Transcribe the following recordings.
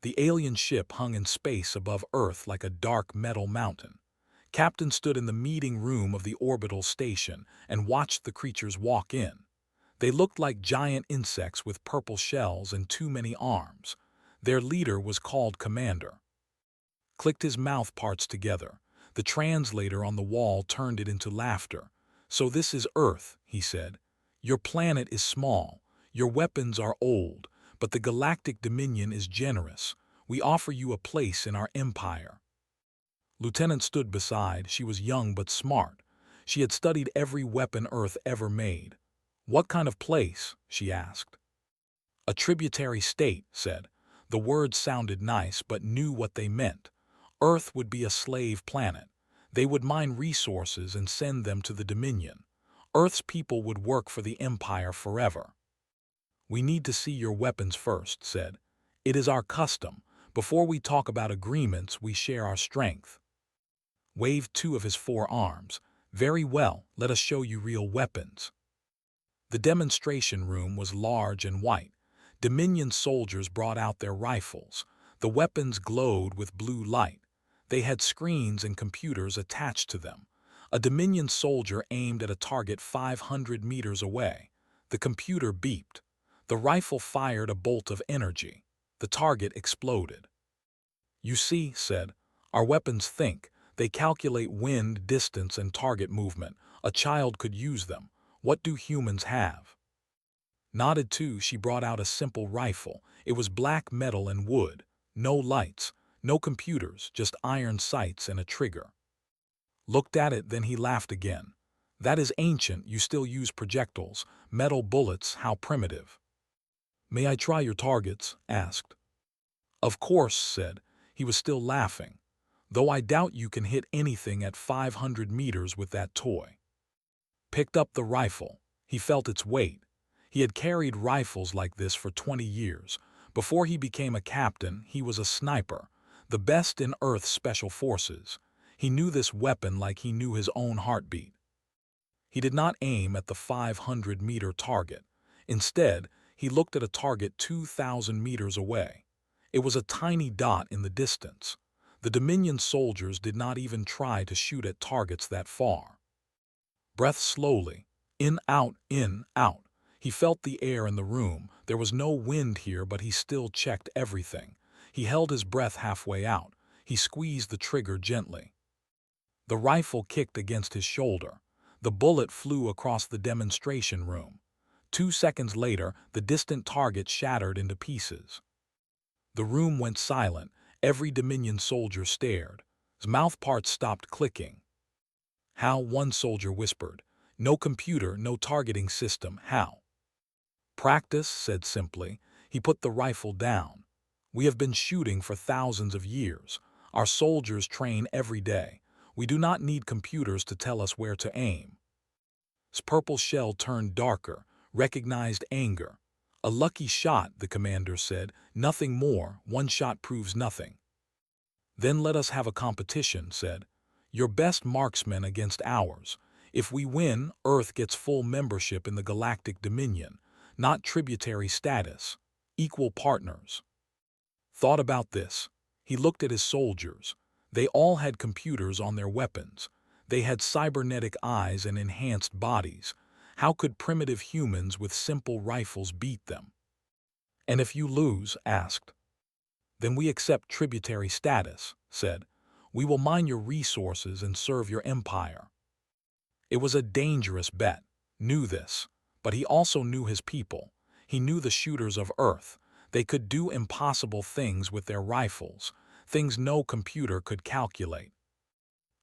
The alien ship hung in space above Earth like a dark metal mountain. Captain stood in the meeting room of the orbital station and watched the creatures walk in. They looked like giant insects with purple shells and too many arms. Their leader was called Commander. Clicked his mouth parts together. The translator on the wall turned it into laughter. "So this is Earth," he said. "Your planet is small. Your weapons are old, but the Galactic Dominion is generous. We offer you a place in our empire." Lieutenant stood beside. She was young but smart. She had studied every weapon Earth ever made. "What kind of place?" she asked. "A tributary state," said. The words sounded nice but knew what they meant. Earth would be a slave planet. They would mine resources and send them to the Dominion. Earth's people would work for the Empire forever. "We need to see your weapons first," said. "It is our custom. Before we talk about agreements, we share our strength." Waved two of his four arms. "Very well, let us show you real weapons." The demonstration room was large and white. Dominion soldiers brought out their rifles. The weapons glowed with blue light. They had screens and computers attached to them. A Dominion soldier aimed at a target 500 meters away. The computer beeped. The rifle fired a bolt of energy. The target exploded. "You see," said, "our weapons think. They calculate wind, distance, and target movement. A child could use them. What do humans have?" Nodded to, she brought out a simple rifle. It was black metal and wood. No lights, no computers, just iron sights and a trigger. Looked at it, then he laughed again. "That is ancient. You still use projectiles. Metal bullets, how primitive." "May I try your targets?" asked. "Of course," said. He was still laughing. "Though I doubt you can hit anything at 500 meters with that toy." Picked up the rifle. He felt its weight. He had carried rifles like this for 20 years. Before he became a captain, he was a sniper, the best in Earth's special forces. He knew this weapon like he knew his own heartbeat. He did not aim at the 500-meter target. Instead, he looked at a target 2,000 meters away. It was a tiny dot in the distance. The Dominion soldiers did not even try to shoot at targets that far. Breath slowly. In, out, in, out. He felt the air in the room. There was no wind here, but he still checked everything. He held his breath halfway out. He squeezed the trigger gently. The rifle kicked against his shoulder. The bullet flew across the demonstration room. 2 seconds later, the distant target shattered into pieces. The room went silent. Every Dominion soldier stared. His mouth parts stopped clicking. "How?" one soldier whispered. "No computer, no targeting system. How?" "Practice," said simply. He put the rifle down. "We have been shooting for thousands of years. Our soldiers train every day. We do not need computers to tell us where to aim." His purple shell turned darker, recognized anger. "A lucky shot," the commander said. "Nothing more. One shot proves nothing." "Then let us have a competition," said. "Your best marksman against ours. If we win, Earth gets full membership in the Galactic Dominion. Not tributary status. Equal partners." Thought about this. He looked at his soldiers. They all had computers on their weapons. They had cybernetic eyes and enhanced bodies. How could primitive humans with simple rifles beat them? "And if you lose?" asked. "Then we accept tributary status," said. "We will mine your resources and serve your empire." It was a dangerous bet. Knew this. But he also knew his people. He knew the shooters of Earth. They could do impossible things with their rifles, things no computer could calculate.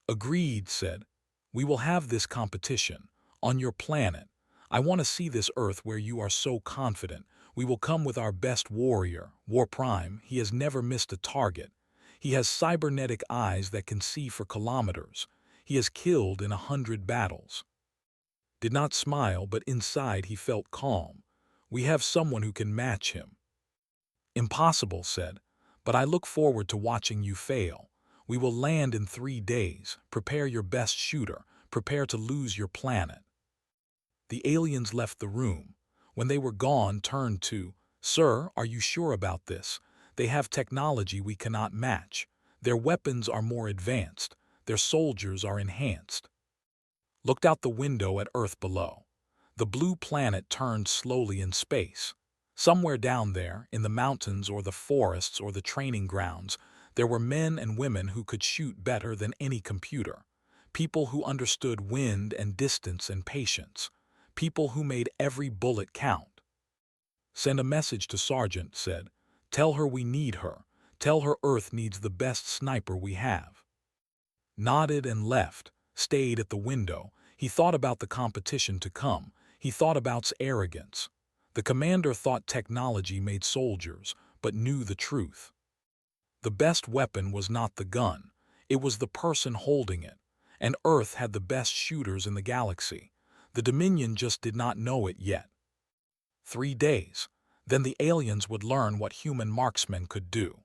"Agreed," said. "We will have this competition. On your planet. I want to see this Earth where you are so confident. We will come with our best warrior, War Prime. He has never missed a target. He has cybernetic eyes that can see for kilometers. He has killed in 100 battles." Did not smile, but inside he felt calm. "We have someone who can match him." "Impossible," said. "But I look forward to watching you fail. We will land in 3 days. Prepare your best shooter. Prepare to lose your planet." The aliens left the room. When they were gone, turned to, "Sir, are you sure about this? They have technology we cannot match. Their weapons are more advanced. Their soldiers are enhanced. Looked out the window at Earth below. The blue planet turned slowly in space. Somewhere down there, in the mountains or the forests or the training grounds, there were men and women who could shoot better than any computer. People who understood wind and distance and patience. People who made every bullet count. "Send a message to Sergeant," said. "Tell her we need her. Tell her Earth needs the best sniper we have." Nodded and left, stayed at the window. He thought about the competition to come. He thought about arrogance. The commander thought technology made soldiers, but knew the truth. The best weapon was not the gun. It was the person holding it. And Earth had the best shooters in the galaxy. The Dominion just did not know it yet. 3 days. Then the aliens would learn what human marksmen could do.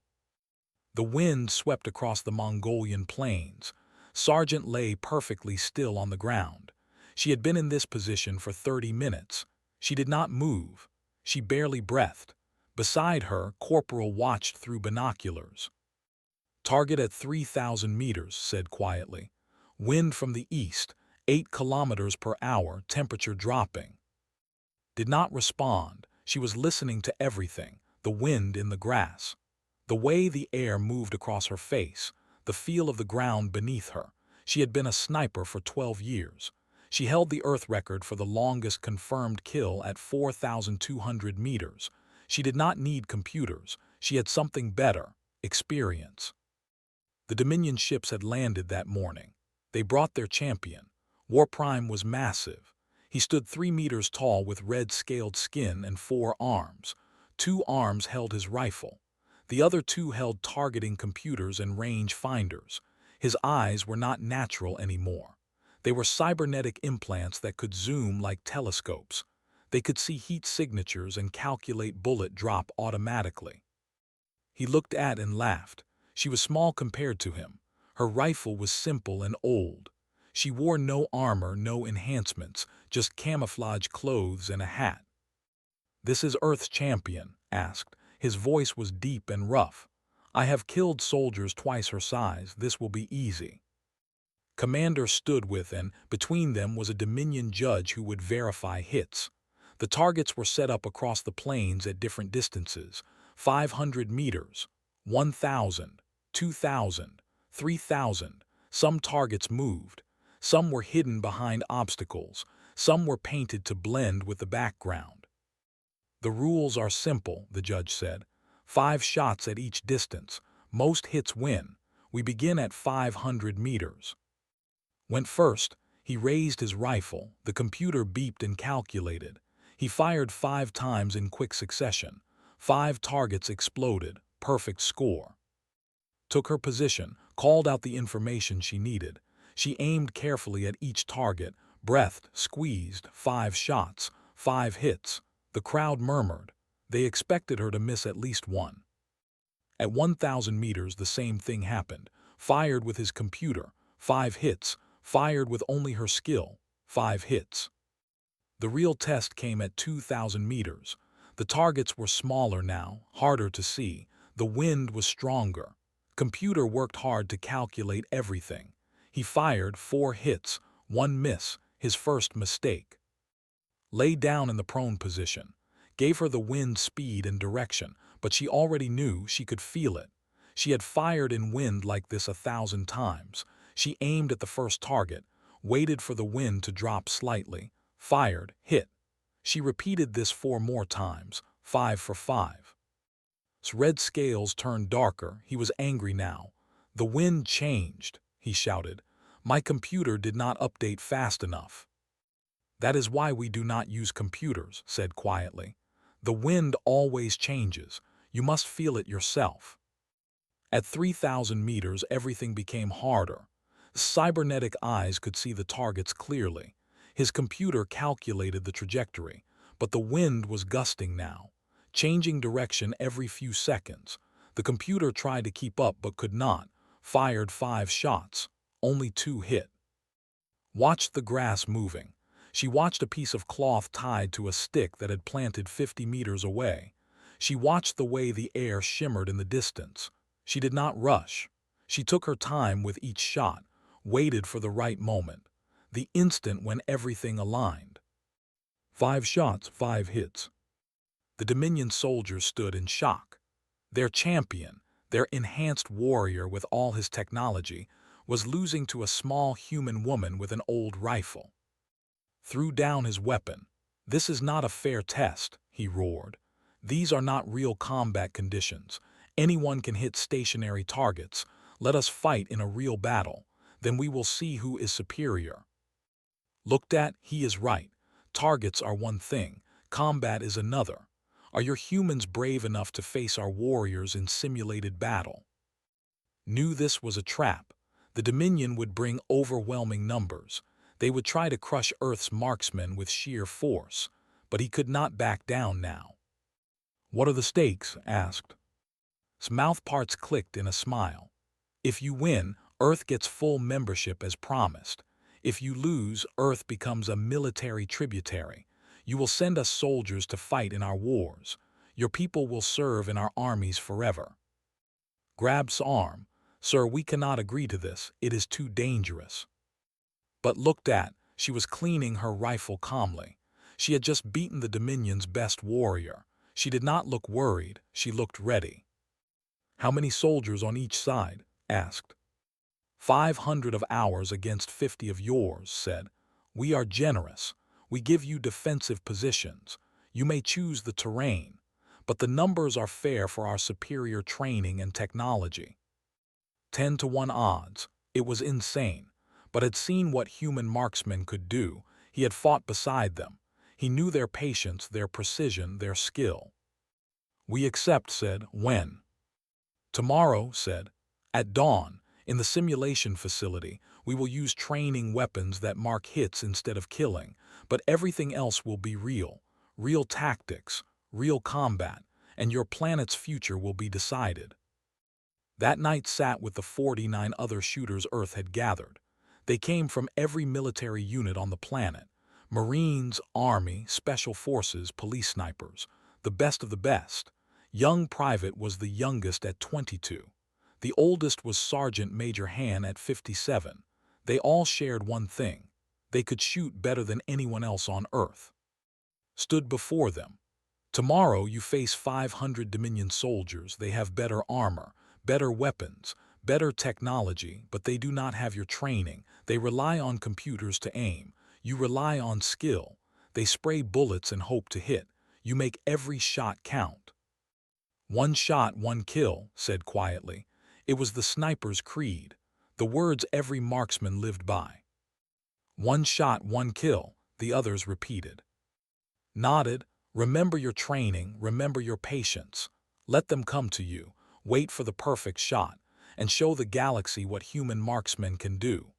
The wind swept across the Mongolian plains. Sergeant lay perfectly still on the ground. She had been in this position for 30 minutes. She did not move. She barely breathed. Beside her, Corporal watched through binoculars. "Target at 3,000 meters, said quietly. "Wind from the east, 8 kilometers per hour, temperature dropping." Did not respond. She was listening to everything, the wind in the grass, the way the air moved across her face, the feel of the ground beneath her. She had been a sniper for 12 years. She held the Earth record for the longest confirmed kill at 4,200 meters. She did not need computers. She had something better: experience. The Dominion ships had landed that morning. They brought their champion. War Prime was massive. He stood 3 meters tall with red scaled skin and 4 arms. 2 arms held his rifle. The other 2 held targeting computers and range finders. His eyes were not natural anymore. They were cybernetic implants that could zoom like telescopes. They could see heat signatures and calculate bullet drop automatically. He looked at and laughed. She was small compared to him. Her rifle was simple and old. She wore no armor, no enhancements, just camouflage clothes and a hat. "This is Earth's champion?" asked. His voice was deep and rough. "I have killed soldiers twice her size. This will be easy." Commander stood with, and between them was a Dominion judge who would verify hits. The targets were set up across the plains at different distances: 500 meters, 1,000, 2,000, 3,000. Some targets moved. Some were hidden behind obstacles. Some were painted to blend with the background. "The rules are simple," the judge said. 5 shots at each distance. Most hits win. We begin at 500 meters. Went first. He raised his rifle. The computer beeped and calculated. He fired 5 times in quick succession. 5 targets exploded. Perfect score. Took her position, called out the information she needed. She aimed carefully at each target, breathed, squeezed. 5 shots, 5 hits. The crowd murmured. They expected her to miss at least one. At 1,000 meters, the same thing happened. Fired with his computer. 5 hits. Fired with only her skill. 5 hits. The real test came at 2,000 meters. The targets were smaller now, harder to see. The wind was stronger. Computer worked hard to calculate everything. He fired 4 hits, 1 miss, his first mistake. Lay down in the prone position. Gave her the wind speed and direction, but she already knew, she could feel it. She had fired in wind like this 1,000 times. She aimed at the first target, waited for the wind to drop slightly, fired, hit. She repeated this 4 more times, 5 for 5. His red scales turned darker. He was angry now. "The wind changed," he shouted. "My computer did not update fast enough." "That is why we do not use computers," said quietly. "The wind always changes. You must feel it yourself." At 3,000 meters, everything became harder. Cybernetic eyes could see the targets clearly. His computer calculated the trajectory, but the wind was gusting now, changing direction every few seconds. The computer tried to keep up but could not. Fired 5 shots. Only 2 hit. Watched the grass moving. She watched a piece of cloth tied to a stick that had planted 50 meters away. She watched the way the air shimmered in the distance. She did not rush. She took her time with each shot, waited for the right moment, the instant when everything aligned. 5 shots, 5 hits. The Dominion soldiers stood in shock. Their champion, their enhanced warrior with all his technology, was losing to a small human woman with an old rifle. Threw down his weapon. "This is not a fair test," he roared. "These are not real combat conditions. Anyone can hit stationary targets. Let us fight in a real battle. Then we will see who is superior." Looked at, he is right. Targets are one thing, combat is another. Are your humans brave enough to face our warriors in simulated battle? Knew this was a trap. The Dominion would bring overwhelming numbers. They would try to crush Earth's marksmen with sheer force, but he could not back down now. "What are the stakes?" asked. His mouth parts clicked in a smile. "If you win, Earth gets full membership as promised. If you lose, Earth becomes a military tributary. You will send us soldiers to fight in our wars. Your people will serve in our armies forever." Grab's arm. "Sir, we cannot agree to this. It is too dangerous." But looked at, she was cleaning her rifle calmly. She had just beaten the Dominion's best warrior. She did not look worried, she looked ready. "How many soldiers on each side?" asked. 500 of ours against 50 of yours," said. "We are generous. We give you defensive positions. You may choose the terrain. But the numbers are fair for our superior training and technology." 10 to 1 odds. It was insane, but had seen what human marksmen could do. He had fought beside them. He knew their patience, their precision, their skill. "We accept," said. "When?" "Tomorrow," said. "At dawn, in the simulation facility, we will use training weapons that mark hits instead of killing, but everything else will be real. Real tactics, real combat, and your planet's future will be decided." That night sat with the 49 other shooters Earth had gathered. They came from every military unit on the planet. Marines, Army, Special Forces, police snipers. The best of the best. Young Private was the youngest at 22. The oldest was Sergeant Major Han at 57. They all shared one thing. They could shoot better than anyone else on Earth. Stood before them. "Tomorrow you face 500 Dominion soldiers. They have better armor, better weapons, better technology, but they do not have your training. They rely on computers to aim. You rely on skill. They spray bullets and hope to hit. You make every shot count." "One shot, one kill," said quietly. It was the sniper's creed, the words every marksman lived by. "One shot, one kill," the others repeated. Nodded. "Remember your training, remember your patience. Let them come to you, wait for the perfect shot, and show the galaxy what human marksmen can do."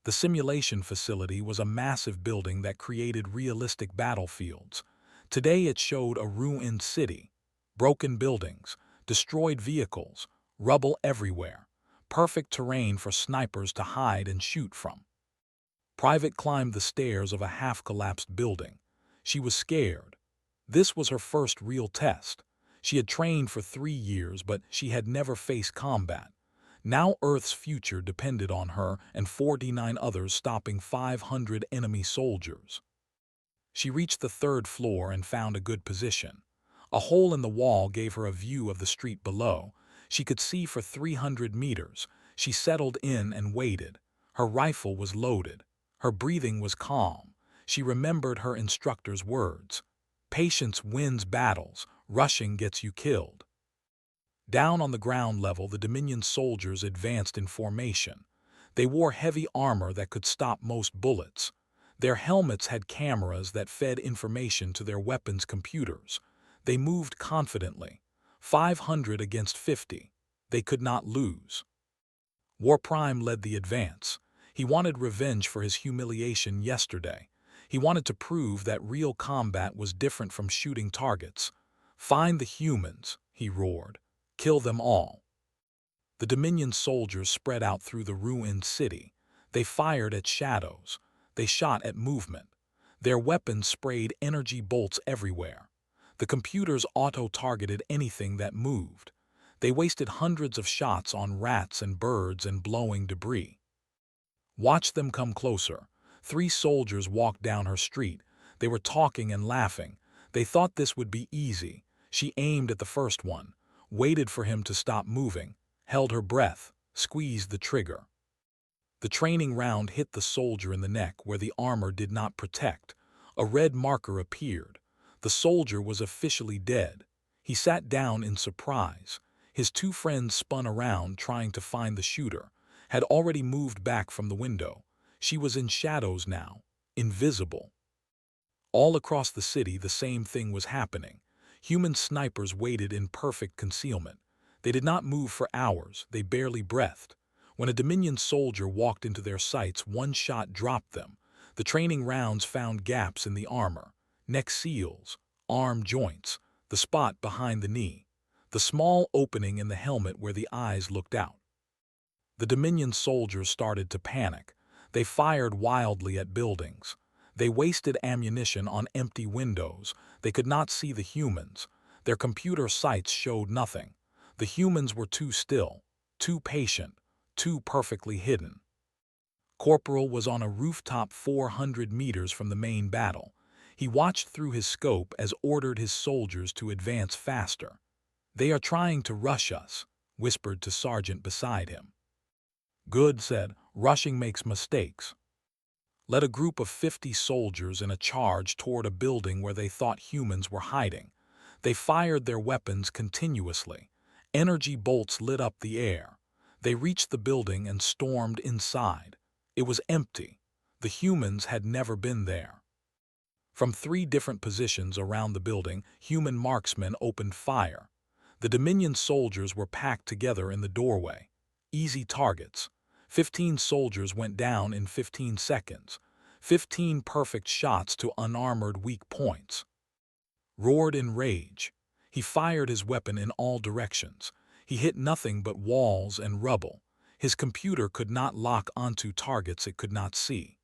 The simulation facility was a massive building that created realistic battlefields. Today it showed a ruined city, broken buildings, destroyed vehicles, rubble everywhere, perfect terrain for snipers to hide and shoot from. Private climbed the stairs of a half-collapsed building. She was scared. This was her first real test. She had trained for 3 years, but she had never faced combat. Now Earth's future depended on her and 49 others stopping 500 enemy soldiers. She reached the 3rd floor and found a good position. A hole in the wall gave her a view of the street below. She could see for 300 meters. She settled in and waited. Her rifle was loaded. Her breathing was calm. She remembered her instructor's words. "Patience wins battles. Rushing gets you killed." Down on the ground level, the Dominion soldiers advanced in formation. They wore heavy armor that could stop most bullets. Their helmets had cameras that fed information to their weapons' computers. They moved confidently. 500 against 50. They could not lose. War Prime led the advance. He wanted revenge for his humiliation yesterday. He wanted to prove that real combat was different from shooting targets. "Find the humans," he roared. "Kill them all." The Dominion soldiers spread out through the ruined city. They fired at shadows. They shot at movement. Their weapons sprayed energy bolts everywhere. The computers auto-targeted anything that moved. They wasted hundreds of shots on rats and birds and blowing debris. Watch them come closer. 3 soldiers walked down her street. They were talking and laughing. They thought this would be easy. She aimed at the first one, waited for him to stop moving, held her breath, squeezed the trigger. The training round hit the soldier in the neck where the armor did not protect. A red marker appeared. The soldier was officially dead. He sat down in surprise. His 2 friends spun around trying to find the shooter, had already moved back from the window. She was in shadows now, invisible. All across the city the same thing was happening. Human snipers waited in perfect concealment. They did not move for hours, they barely breathed. When a Dominion soldier walked into their sights, one shot dropped them. The training rounds found gaps in the armor, neck seals, arm joints, the spot behind the knee, the small opening in the helmet where the eyes looked out. The Dominion soldiers started to panic. They fired wildly at buildings. They wasted ammunition on empty windows. They could not see the humans. Their computer sights showed nothing. The humans were too still, too patient, too perfectly hidden. Corporal was on a rooftop 400 meters from the main battle. He watched through his scope as ordered his soldiers to advance faster. "They are trying to rush us," whispered to Sergeant beside him. "Good," said, "rushing makes mistakes." Led a group of 50 soldiers in a charge toward a building where they thought humans were hiding. They fired their weapons continuously. Energy bolts lit up the air. They reached the building and stormed inside. It was empty. The humans had never been there. From 3 different positions around the building, human marksmen opened fire. The Dominion soldiers were packed together in the doorway. Easy targets. 15 soldiers went down in 15 seconds. 15 perfect shots to unarmored weak points. Roared in rage. He fired his weapon in all directions. He hit nothing but walls and rubble. His computer could not lock onto targets it could not see.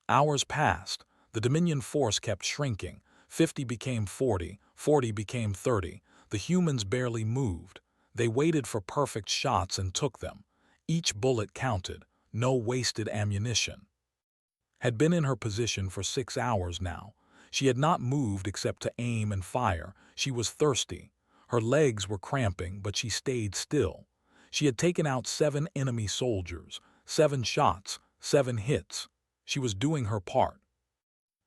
Hours passed. The Dominion force kept shrinking. 50 became 40, 40 became 30. The humans barely moved. They waited for perfect shots and took them. Each bullet counted, no wasted ammunition. Had been in her position for 6 hours now. She had not moved except to aim and fire. She was thirsty. Her legs were cramping, but she stayed still. She had taken out 7 enemy soldiers, 7 shots, 7 hits. She was doing her part.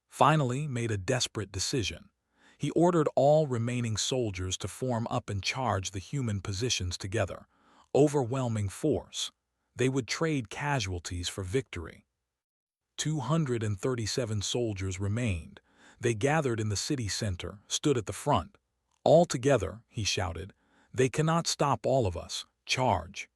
Finally made a desperate decision. He ordered all remaining soldiers to form up and charge the human positions together. Overwhelming force. They would trade casualties for victory. 237 soldiers remained. They gathered in the city center, stood at the front. "All together," he shouted. "They cannot stop all of us. Charge."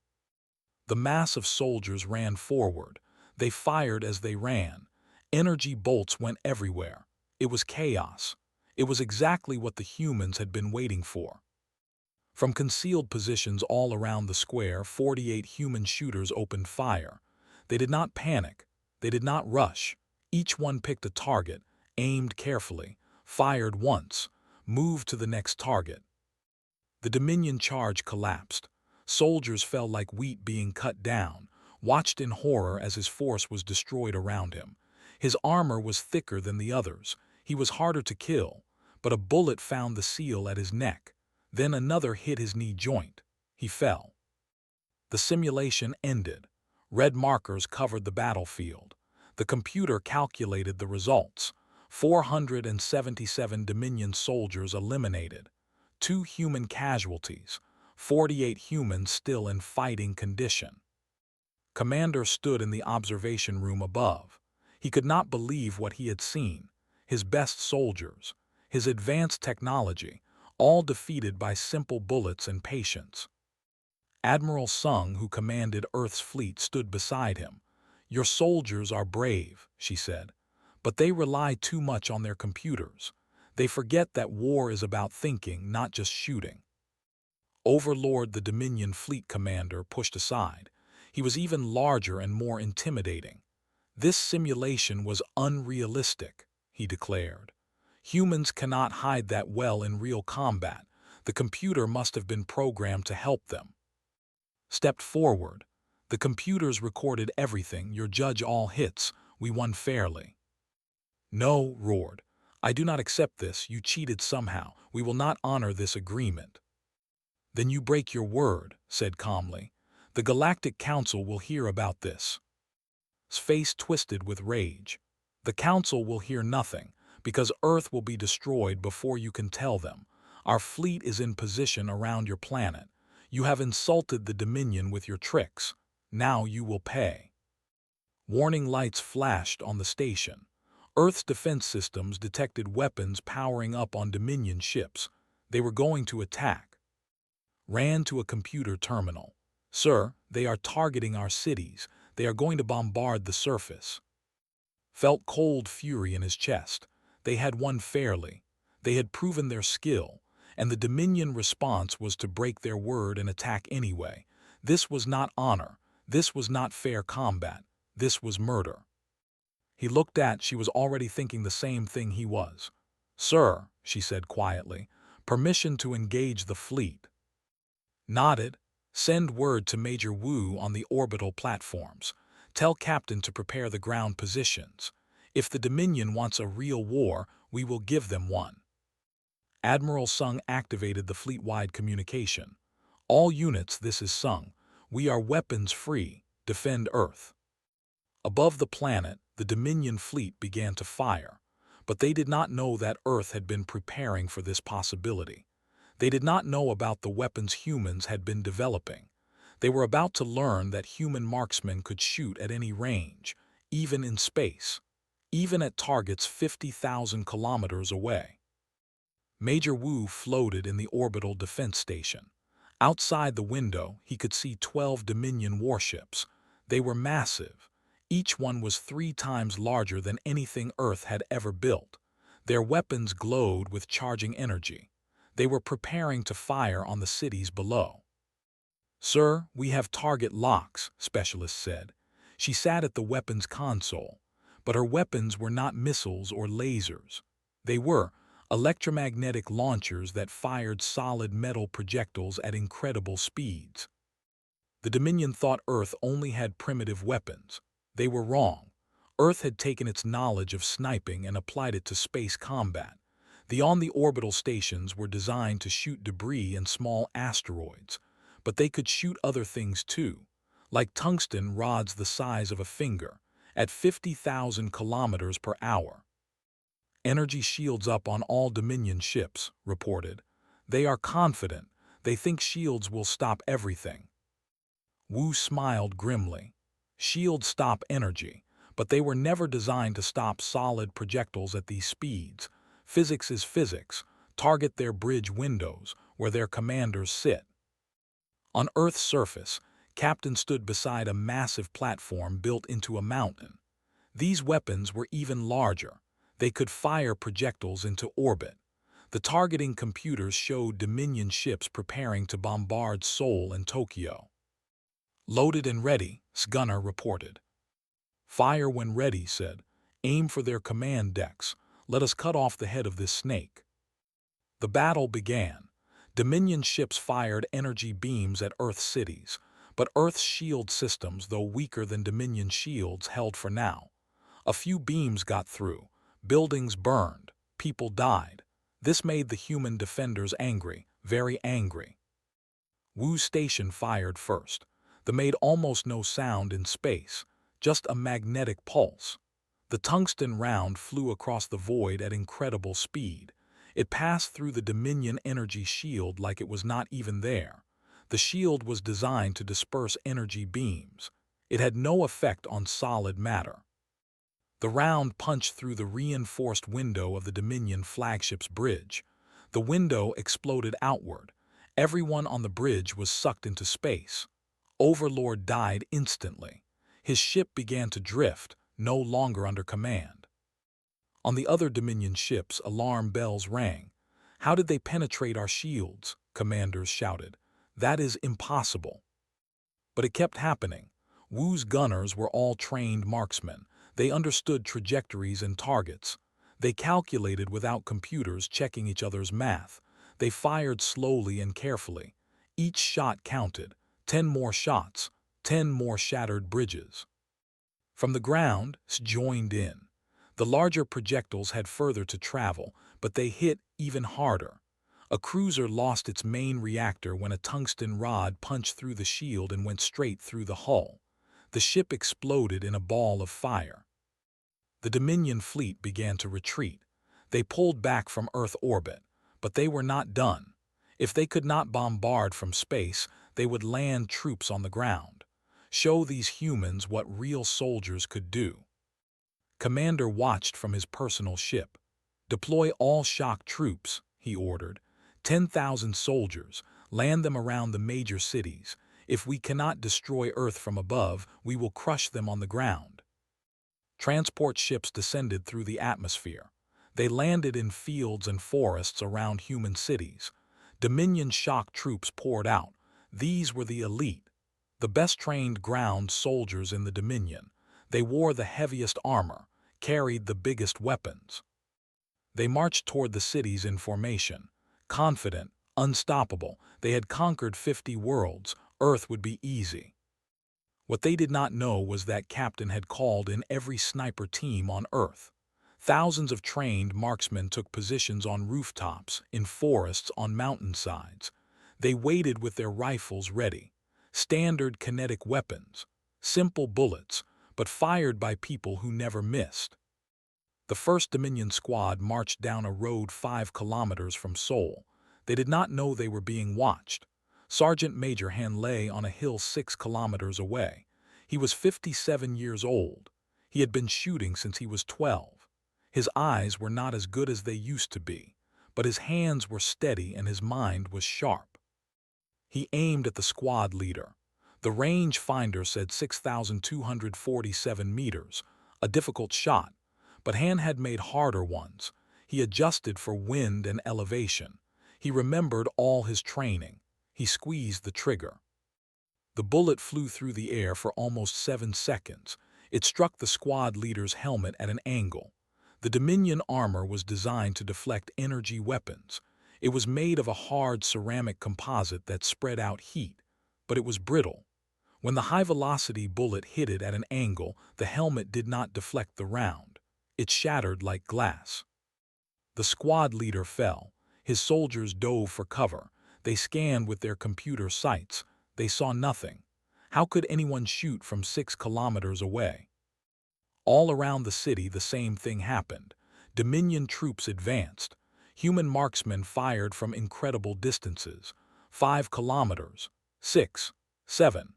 The mass of soldiers ran forward. They fired as they ran. Energy bolts went everywhere. It was chaos. It was exactly what the humans had been waiting for. From concealed positions all around the square, 48 human shooters opened fire. They did not panic. They did not rush. Each one picked a target, aimed carefully, fired once, moved to the next target. The Dominion charge collapsed. Soldiers fell like wheat being cut down, watched in horror as his force was destroyed around him. His armor was thicker than the others. He was harder to kill, but a bullet found the seal at his neck. Then another hit his knee joint. He fell. The simulation ended. Red markers covered the battlefield. The computer calculated the results. 477 Dominion soldiers eliminated. 2 human casualties. 48 humans still in fighting condition. Commander stood in the observation room above. He could not believe what he had seen. His best soldiers, his advanced technology, all defeated by simple bullets and patience. Admiral Sung, who commanded Earth's fleet, stood beside him. "Your soldiers are brave," she said, "but they rely too much on their computers. They forget that war is about thinking, not just shooting." Overlord, the Dominion fleet commander, pushed aside. He was even larger and more intimidating. "This simulation was unrealistic," he declared. Humans cannot hide that well in real combat. The computer must have been programmed to help them. Stepped forward. The computers recorded everything. Your judge all hits. We won fairly. No, roared. I do not accept this. You cheated somehow. We will not honor this agreement. Then you break your word, said calmly. The Galactic Council will hear about this. His face twisted with rage. The Council will hear nothing, because Earth will be destroyed before you can tell them. Our fleet is in position around your planet. You have insulted the Dominion with your tricks. Now you will pay. Warning lights flashed on the station. Earth's defense systems detected weapons powering up on Dominion ships. They were going to attack. Ran to a computer terminal. Sir, they are targeting our cities. They are going to bombard the surface. Felt cold fury in his chest. They had won fairly. They had proven their skill, and the Dominion response was to break their word and attack anyway. This was not honor. This was not fair combat. This was murder. He looked at, she was already thinking the same thing he was. Sir, she said quietly, permission to engage the fleet. Nodded. Send word to Major Wu on the orbital platforms. Tell Captain to prepare the ground positions. If the Dominion wants a real war, we will give them one. Admiral Sung activated the fleet-wide communication. All units, this is Sung. We are weapons-free. Defend Earth. Above the planet, the Dominion fleet began to fire, but they did not know that Earth had been preparing for this possibility. They did not know about the weapons humans had been developing. They were about to learn that human marksmen could shoot at any range, even in space, even at targets 50,000 kilometers away. Major Wu floated in the orbital defense station. Outside the window, he could see 12 Dominion warships. They were massive. Each one was 3 times larger than anything Earth had ever built. Their weapons glowed with charging energy. They were preparing to fire on the cities below. Sir, we have target locks, Specialist said. She sat at the weapons console, but her weapons were not missiles or lasers. They were electromagnetic launchers that fired solid metal projectiles at incredible speeds. The Dominion thought Earth only had primitive weapons. They were wrong. Earth had taken its knowledge of sniping and applied it to space combat. The orbital stations were designed to shoot debris and small asteroids, but they could shoot other things too, like tungsten rods the size of a finger, at 50,000 kilometers per hour. Energy shields up on all Dominion ships, reported. They are confident. They think shields will stop everything. Wu smiled grimly. Shields stop energy, but they were never designed to stop solid projectiles at these speeds. Physics is physics. Target their bridge windows, where their commanders sit. On Earth's surface, Captain stood beside a massive platform built into a mountain. These weapons were even larger. They could fire projectiles into orbit. The targeting computers showed Dominion ships preparing to bombard Seoul and Tokyo. Loaded and ready, Sgunner reported. Fire when ready, said. Aim for their command decks. Let us cut off the head of this snake. The battle began. Dominion ships fired energy beams at Earth cities, but Earth's shield systems, though weaker than Dominion shields, held for now. A few beams got through. Buildings burned. People died. This made the human defenders angry, very angry. Wu's station fired first. They made almost no sound in space, just a magnetic pulse. The tungsten round flew across the void at incredible speed. It passed through the Dominion energy shield like it was not even there. The shield was designed to disperse energy beams. It had no effect on solid matter. The round punched through the reinforced window of the Dominion flagship's bridge. The window exploded outward. Everyone on the bridge was sucked into space. Overlord died instantly. His ship began to drift, no longer under command. On the other Dominion ships, alarm bells rang. How did they penetrate our shields? Commanders shouted. That is impossible. But it kept happening. Wu's gunners were all trained marksmen. They understood trajectories and targets. They calculated without computers checking each other's math. They fired slowly and carefully. Each shot counted. 10 more shots, 10 more shattered bridges. From the ground, joined in. The larger projectiles had further to travel, but they hit even harder. A cruiser lost its main reactor when a tungsten rod punched through the shield and went straight through the hull. The ship exploded in a ball of fire. The Dominion fleet began to retreat. They pulled back from Earth orbit, but they were not done. If they could not bombard from space, they would land troops on the ground. Show these humans what real soldiers could do. Commander watched from his personal ship. Deploy all shock troops, he ordered. 10,000 soldiers, land them around the major cities. If we cannot destroy Earth from above, we will crush them on the ground. Transport ships descended through the atmosphere. They landed in fields and forests around human cities. Dominion shock troops poured out. These were the elite, the best-trained ground soldiers in the Dominion. They wore the heaviest armor, carried the biggest weapons. They marched toward the cities in formation. Confident, unstoppable, they had conquered 50 worlds. Earth would be easy. What they did not know was that Captain had called in every sniper team on Earth. Thousands of trained marksmen took positions on rooftops, in forests, on mountainsides. They waited with their rifles ready. Standard kinetic weapons, simple bullets, but fired by people who never missed. The 1st Dominion squad marched down a road 5 kilometers from Seoul. They did not know they were being watched. Sergeant Major Han lay on a hill 6 kilometers away. He was 57 years old. He had been shooting since he was 12. His eyes were not as good as they used to be, but his hands were steady and his mind was sharp. He aimed at the squad leader. The range finder said 6,247 meters, a difficult shot, but Han had made harder ones. He adjusted for wind and elevation. He remembered all his training. He squeezed the trigger. The bullet flew through the air for almost 7 seconds. It struck the squad leader's helmet at an angle. The Dominion armor was designed to deflect energy weapons. It was made of a hard ceramic composite that spread out heat, but it was brittle. When the high-velocity bullet hit it at an angle, the helmet did not deflect the round. It shattered like glass. The squad leader fell. His soldiers dove for cover. They scanned with their computer sights. They saw nothing. How could anyone shoot from 6 kilometers away? All around the city the same thing happened. Dominion troops advanced. Human marksmen fired from incredible distances. 5 kilometers, 6, 7.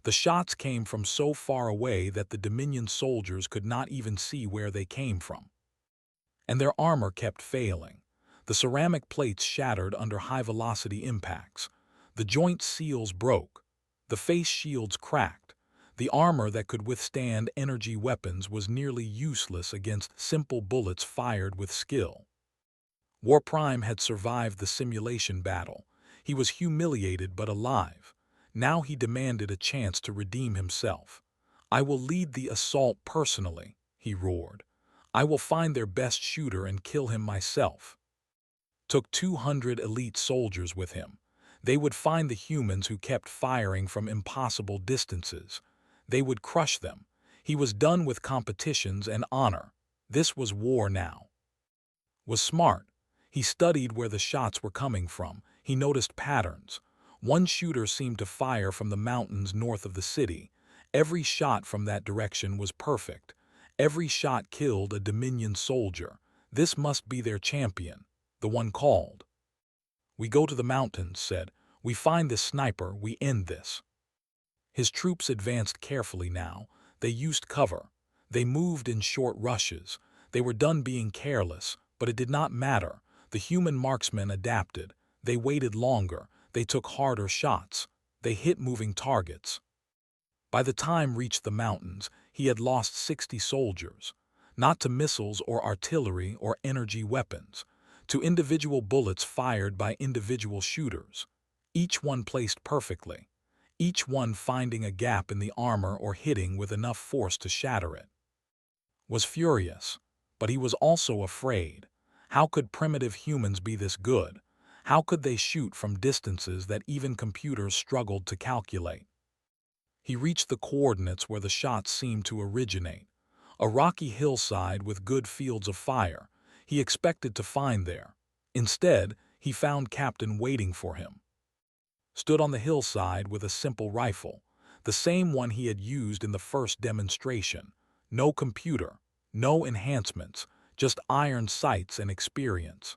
The shots came from so far away that the Dominion soldiers could not even see where they came from. And their armor kept failing. The ceramic plates shattered under high-velocity impacts. The joint seals broke. The face shields cracked. The armor that could withstand energy weapons was nearly useless against simple bullets fired with skill. War Prime had survived the simulation battle. He was humiliated but alive. Now he demanded a chance to redeem himself. "I will lead the assault personally," he roared. "I will find their best shooter and kill him myself." Took 200 elite soldiers with him. They would find the humans who kept firing from impossible distances. They would crush them. He was done with competitions and honor. This was war now. Was smart. He studied where the shots were coming from. He noticed patterns. One shooter seemed to fire from the mountains north of the city. Every shot from that direction was perfect. Every shot killed a Dominion soldier. This must be their champion. The one called. "We go to the mountains," said. "We find this sniper, we end this." His troops advanced carefully now. They used cover. They moved in short rushes. They were done being careless, but it did not matter. The human marksmen adapted. They waited longer. They took harder shots. They hit moving targets. By the time reached the mountains, he had lost 60 soldiers. Not to missiles or artillery or energy weapons. To individual bullets fired by individual shooters. Each one placed perfectly. Each one finding a gap in the armor or hitting with enough force to shatter it. Was furious. But he was also afraid. How could primitive humans be this good? How could they shoot from distances that even computers struggled to calculate? He reached the coordinates where the shots seemed to originate. A rocky hillside with good fields of fire. He expected to find there. Instead, he found Captain waiting for him. Stood on the hillside with a simple rifle, the same one he had used in the first demonstration. No computer, no enhancements, just iron sights and experience.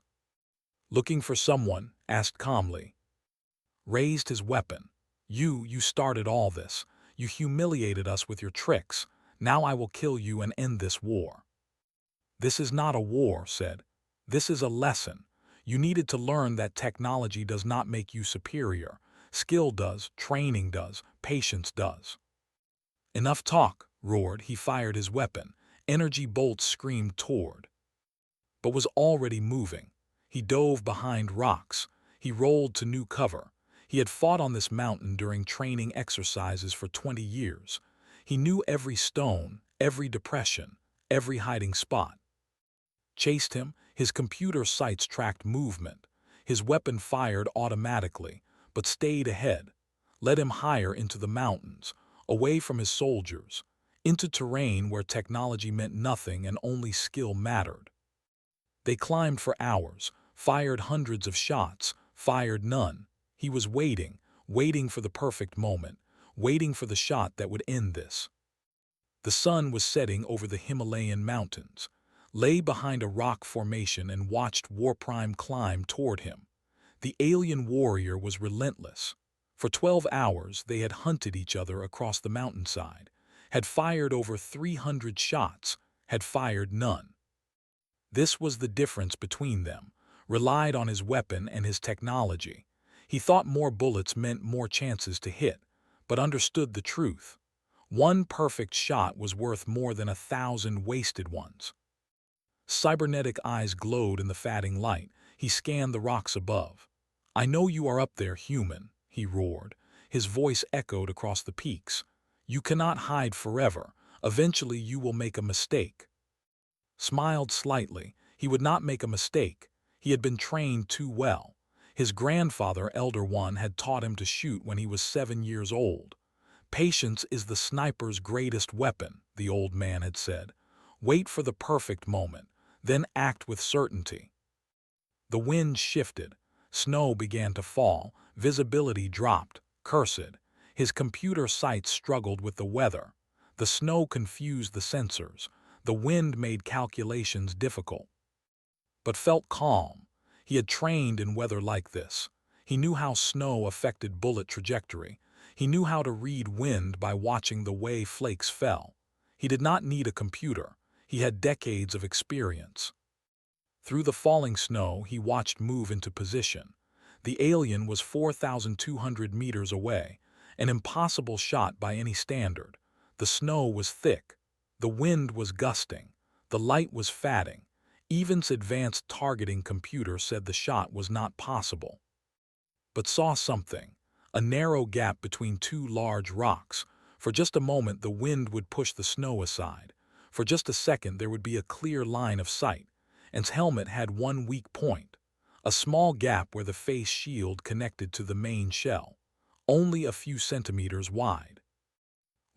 Looking for someone, asked calmly. Raised his weapon. You started all this. You humiliated us with your tricks. Now I will kill you and end this war. This is not a war, said. This is a lesson. You needed to learn that technology does not make you superior. Skill does, training does, patience does. Enough talk, roared. He fired his weapon. Energy bolts screamed toward, but was already moving. He dove behind rocks. He rolled to new cover. He had fought on this mountain during training exercises for 20 years. He knew every stone, every depression, every hiding spot. Chased him, his computer sights tracked movement. His weapon fired automatically, but stayed ahead. Led him higher into the mountains, away from his soldiers, into terrain where technology meant nothing and only skill mattered. They climbed for hours, fired hundreds of shots, fired none. He was waiting, waiting for the perfect moment, waiting for the shot that would end this. The sun was setting over the Himalayan mountains, lay behind a rock formation and watched Warprime climb toward him. The alien warrior was relentless. For 12 hours they had hunted each other across the mountainside, had fired over 300 shots, had fired none. This was the difference between them, relied on his weapon and his technology. He thought more bullets meant more chances to hit, but understood the truth. One perfect shot was worth more than 1,000 wasted ones. Cybernetic eyes glowed in the fading light. He scanned the rocks above. I know you are up there, human, he roared. His voice echoed across the peaks. You cannot hide forever. Eventually you will make a mistake. Smiled slightly. He would not make a mistake. He had been trained too well. His grandfather, Elder One, had taught him to shoot when he was 7 years old. Patience is the sniper's greatest weapon, the old man had said. Wait for the perfect moment, then act with certainty. The wind shifted. Snow began to fall. Visibility dropped. Cursed. His computer sights struggled with the weather. The snow confused the sensors. The wind made calculations difficult. But felt calm. He had trained in weather like this. He knew how snow affected bullet trajectory. He knew how to read wind by watching the way flakes fell. He did not need a computer. He had decades of experience. Through the falling snow, he watched move into position. The alien was 4,200 meters away, an impossible shot by any standard. The snow was thick. The wind was gusting. The light was fading. Even's advanced targeting computer said the shot was not possible. But saw something, a narrow gap between two large rocks. For just a moment the wind would push the snow aside. For just a second there would be a clear line of sight. And's helmet had one weak point, a small gap where the face shield connected to the main shell, only a few centimeters wide.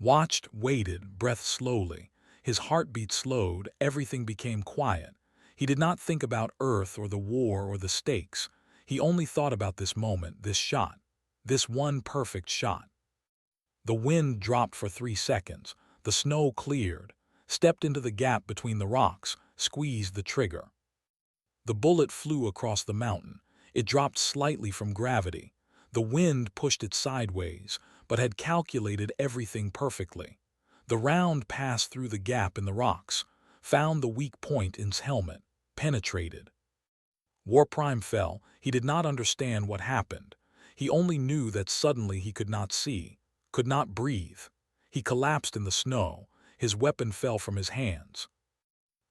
Watched, waited, breathed slowly. His heartbeat slowed, everything became quiet. He did not think about Earth or the war or the stakes. He only thought about this moment, this shot, this one perfect shot. The wind dropped for 3 seconds. The snow cleared, stepped into the gap between the rocks, squeezed the trigger. The bullet flew across the mountain. It dropped slightly from gravity. The wind pushed it sideways, but had calculated everything perfectly. The round passed through the gap in the rocks, found the weak point in his helmet, penetrated. Warprime fell. He did not understand what happened. He only knew that suddenly he could not see, could not breathe. He collapsed in the snow. His weapon fell from his hands.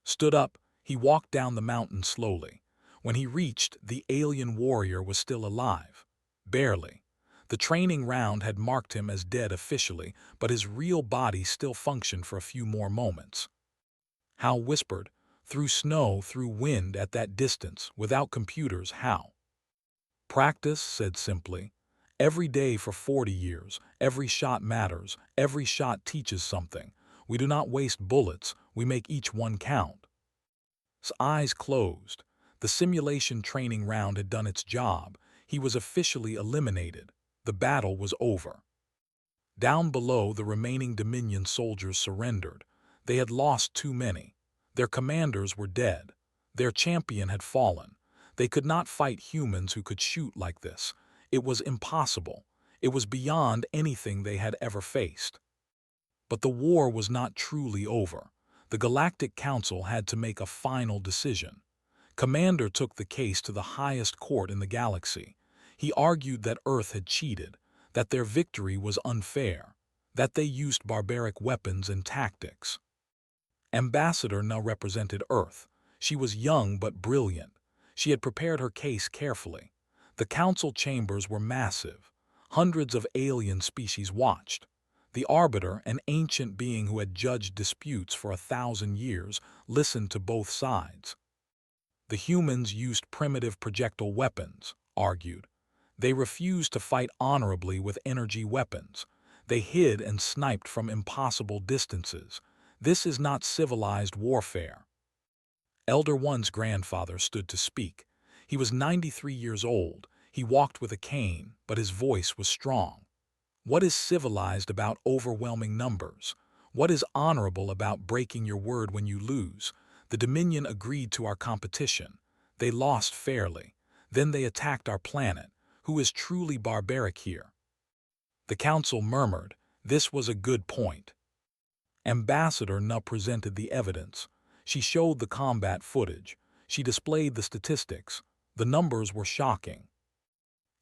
Stood up, he walked down the mountain slowly. When he reached, the alien warrior was still alive. Barely. The training round had marked him as dead officially, but his real body still functioned for a few more moments. Hal whispered, Through snow, through wind, at that distance, without computers, how? Practice, said simply. Every day for 40 years, every shot matters, every shot teaches something. We do not waste bullets, we make each one count. His eyes closed. The simulation training round had done its job. He was officially eliminated. The battle was over. Down below, the remaining Dominion soldiers surrendered. They had lost too many. Their commanders were dead. Their champion had fallen. They could not fight humans who could shoot like this. It was impossible. It was beyond anything they had ever faced. But the war was not truly over. The Galactic Council had to make a final decision. Commander took the case to the highest court in the galaxy. He argued that Earth had cheated, that their victory was unfair, that they used barbaric weapons and tactics. Ambassador now represented Earth. She was young but brilliant. She had prepared her case carefully. The council chambers were massive. Hundreds of alien species watched. The Arbiter, an ancient being who had judged disputes for 1,000 years, listened to both sides. The humans used primitive projectile weapons, argued. They refused to fight honorably with energy weapons. They hid and sniped from impossible distances. This is not civilized warfare. Elder One's grandfather stood to speak. He was 93 years old. He walked with a cane, but his voice was strong. What is civilized about overwhelming numbers? What is honorable about breaking your word when you lose? The Dominion agreed to our competition. They lost fairly. Then they attacked our planet. Who is truly barbaric here? The council murmured. This was a good point. Ambassador Nu presented the evidence. She showed the combat footage. She displayed the statistics. The numbers were shocking.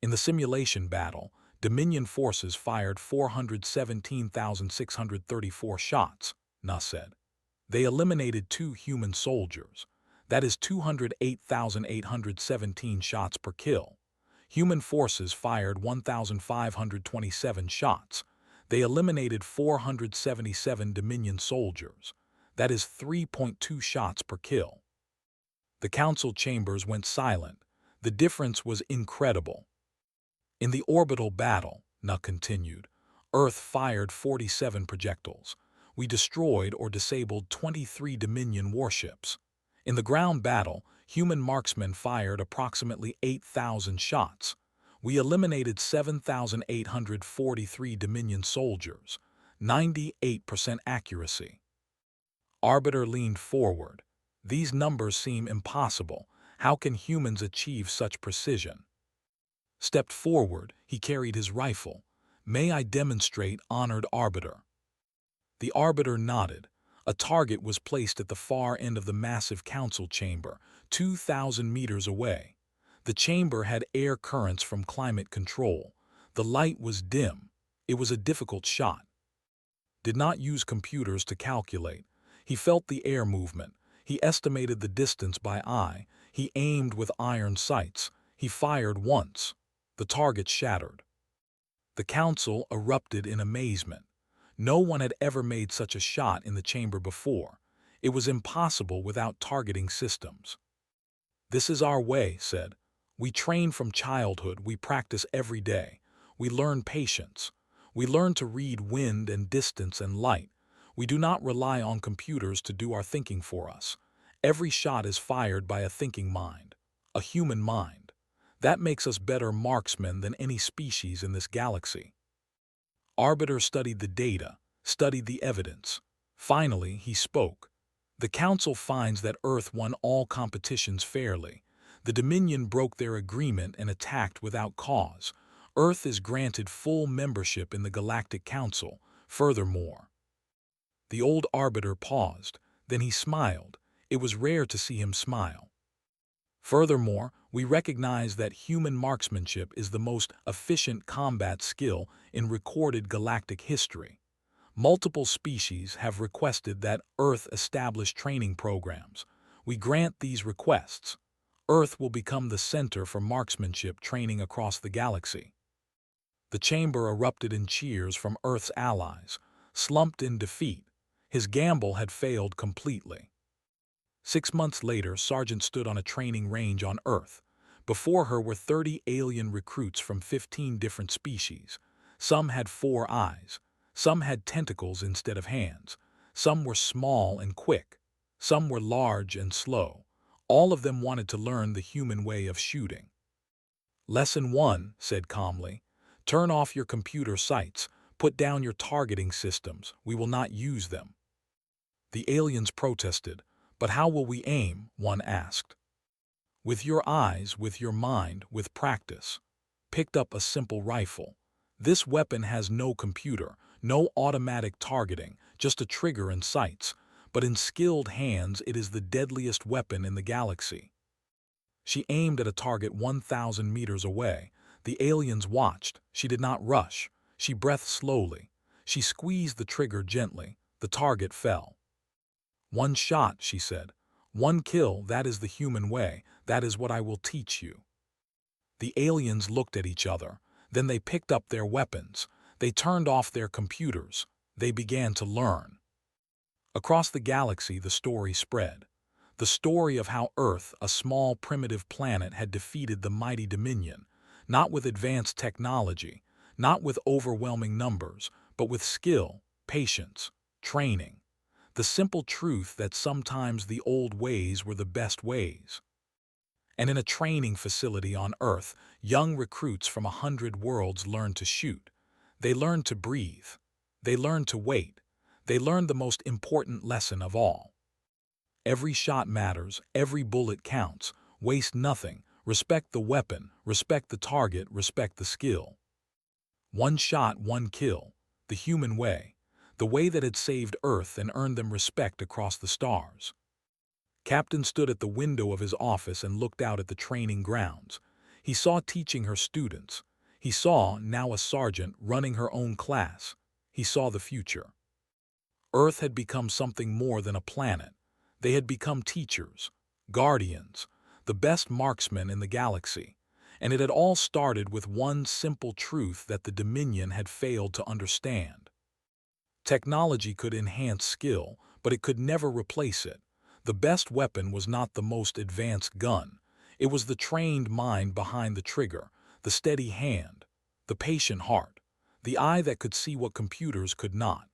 In the simulation battle, Dominion forces fired 417,634 shots, Nu said. They eliminated 2 human soldiers. That is 208,817 shots per kill. Human forces fired 1,527 shots. They eliminated 477 Dominion soldiers. That is 3.2 shots per kill. The council chambers went silent. The difference was incredible. In the orbital battle, Nu continued, Earth fired 47 projectiles. We destroyed or disabled 23 Dominion warships. In the ground battle, human marksmen fired approximately 8,000 shots. We eliminated 7,843 Dominion soldiers, 98% accuracy. Arbiter leaned forward. These numbers seem impossible. How can humans achieve such precision? Stepped forward, he carried his rifle. May I demonstrate, honored Arbiter? The Arbiter nodded. A target was placed at the far end of the massive council chamber, 2,000 meters away. The chamber had air currents from climate control. The light was dim. It was a difficult shot. Did not use computers to calculate. He felt the air movement. He estimated the distance by eye. He aimed with iron sights. He fired once. The target shattered. The council erupted in amazement. No one had ever made such a shot in the chamber before. It was impossible without targeting systems. This is our way, said. We train from childhood, we practice every day. We learn patience. We learn to read wind and distance and light. We do not rely on computers to do our thinking for us. Every shot is fired by a thinking mind, a human mind. That makes us better marksmen than any species in this galaxy. Arbiter studied the data, studied the evidence. Finally, he spoke. The Council finds that Earth won all competitions fairly. The Dominion broke their agreement and attacked without cause. Earth is granted full membership in the Galactic Council. Furthermore, the old Arbiter paused. Then he smiled. It was rare to see him smile. Furthermore, we recognize that human marksmanship is the most efficient combat skill in recorded galactic history. Multiple species have requested that Earth establish training programs. We grant these requests. Earth will become the center for marksmanship training across the galaxy. The chamber erupted in cheers from Earth's allies. Slumped in defeat, his gamble had failed completely. 6 months later, Sargent stood on a training range on Earth. Before her were 30 alien recruits from 15 different species. Some had 4 eyes. Some had tentacles instead of hands. Some were small and quick. Some were large and slow. All of them wanted to learn the human way of shooting. Lesson 1 said calmly, "Turn off your computer sights. Put down your targeting systems. We will not use them." The aliens protested. "But how will we aim?" one asked. "With your eyes, with your mind, with practice." Picked up a simple rifle. This weapon has no computer, no automatic targeting, just a trigger and sights. But in skilled hands, it is the deadliest weapon in the galaxy. She aimed at a target 1,000 meters away. The aliens watched. She did not rush. She breathed slowly. She squeezed the trigger gently. The target fell. "One shot," she said. "One kill, that is the human way. That is what I will teach you." The aliens looked at each other. Then they picked up their weapons. They turned off their computers. They began to learn. Across the galaxy, the story spread. The story of how Earth, a small primitive planet, had defeated the mighty Dominion, not with advanced technology, not with overwhelming numbers, but with skill, patience, training. The simple truth that sometimes the old ways were the best ways. And in a training facility on Earth, young recruits from 100 worlds learned to shoot. They learned to breathe. They learned to wait. They learned the most important lesson of all. Every shot matters, every bullet counts. Waste nothing. Respect the weapon, respect the target, respect the skill. One shot, one kill. The human way. The way that had saved Earth and earned them respect across the stars. Captain stood at the window of his office and looked out at the training grounds. He saw teaching her students. He saw, now a sergeant, running her own class. He saw the future. Earth had become something more than a planet. They had become teachers, guardians, the best marksmen in the galaxy. And it had all started with one simple truth that the Dominion had failed to understand. Technology could enhance skill, but it could never replace it. The best weapon was not the most advanced gun. It was the trained mind behind the trigger, the steady hand, the patient heart, the eye that could see what computers could not.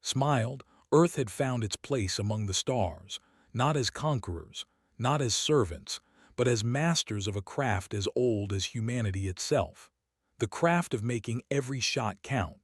Smiled, Earth had found its place among the stars, not as conquerors, not as servants, but as masters of a craft as old as humanity itself. The craft of making every shot count,